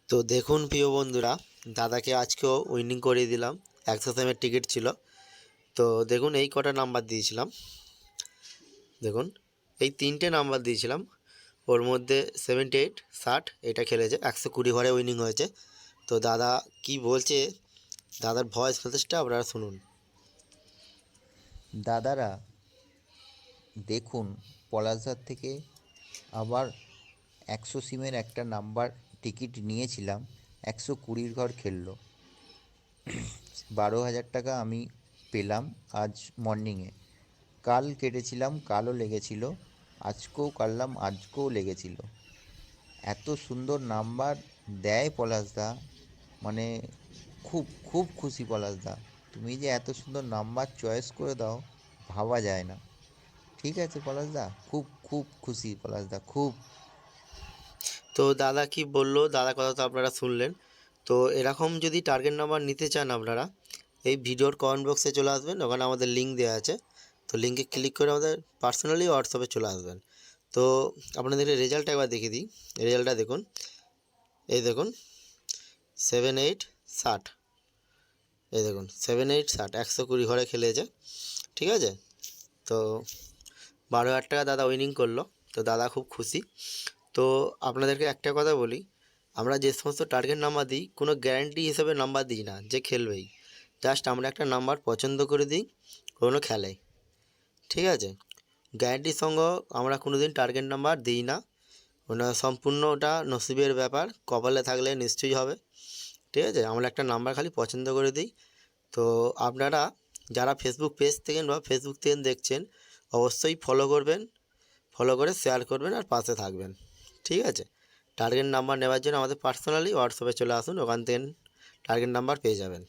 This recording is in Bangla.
তো দেখুন প্রিয় বন্ধুরা, দাদাকে আজকেও উইনিং করিয়ে দিলাম। 100 সেমের টিকিট ছিল। তো দেখুন এই কটা নাম্বার দিয়েছিলাম। দেখুন এই তিনটে নাম্বার দিয়েছিলাম, ওর মধ্যে 78 60 এটা খেলেছে, 120 ঘরে উইনিং হয়েছে। তো দাদা কি বলছে, দাদার ভয়েস মেসেজটা আপনারা শুনুন। দাদারা দেখুন, পলাশদার থেকে আবার 100 সিমের একটা নাম্বার টিকিট নিয়েছিলাম, 120 ঘর খেললো। 12,000 টাকা আমি পেলাম আজ মর্নিংয়ে। কাল কেটেছিলাম, কালও লেগেছিল, আজকেও কাটলাম, আজকেও লেগেছিল। এত সুন্দর নাম্বার দেয় পলাশদা, মানে খুব খুব খুশি পলাশদা। তুমি যে এত সুন্দর নাম্বার চয়েস করে দাও, ভাবা যায় না। ঠিক আছে পলাশদা, খুব খুব খুশি পলাশদা, খুব। তো দাদা কি বললো, দাদা কথা তো আপনারা শুনলেন। তো এরকম যদি টার্গেট নাম্বার নিতে চান আপনারা এই ভিডিওর কমেন্ট বক্সে চলে আসবেন, ওখানে আমাদের লিঙ্ক দেওয়া আছে। তো লিঙ্কে ক্লিক করে আমাদের পার্সোনালি হোয়াটসঅ্যাপে চলে আসবেন। তো আপনাদেরকে রেজাল্টটা একবার দেখিয়ে দিই। রেজাল্টটা দেখুন, এই দেখুন 78 60, এই দেখুন 78 60 120 ঘরে খেলেছে। ঠিক আছে, তো 12,000 টাকা দাদা উইনিং করলো। তো দাদা খুব খুশি। তো আপনাদেরকে একটা কথা বলি, আমরা যে সমস্ত টার্গেট নাম্বার দিই কোনো গ্যারান্টি হিসেবে নাম্বার দিই না যে খেলবেই। জাস্ট আমরা একটা নাম্বার পছন্দ করে দিই কোনো খেলায়। ঠিক আছে, গ্যারান্টির সঙ্গে আমরা কোনো দিন টার্গেট নাম্বার দিই না। সম্পূর্ণ ওটা নসিবের ব্যাপার, কপালে থাকলে নিশ্চয়ই হবে। ঠিক আছে, আমরা একটা নাম্বার খালি পছন্দ করে দিই। তো আপনারা যারা ফেসবুক পেজ থেকে বা ফেসবুক থেকে দেখছেন অবশ্যই ফলো করবেন, ফলো করে শেয়ার করবেন আর পাশে থাকবেন। ঠিক আছে, টার্গেট নাম্বার নেওয়ার জন্য আমাদের পার্সোনালি হোয়াটসঅ্যাপে চলে আসুন, ওখান থেকে টার্গেট নাম্বার পেয়ে যাবেন।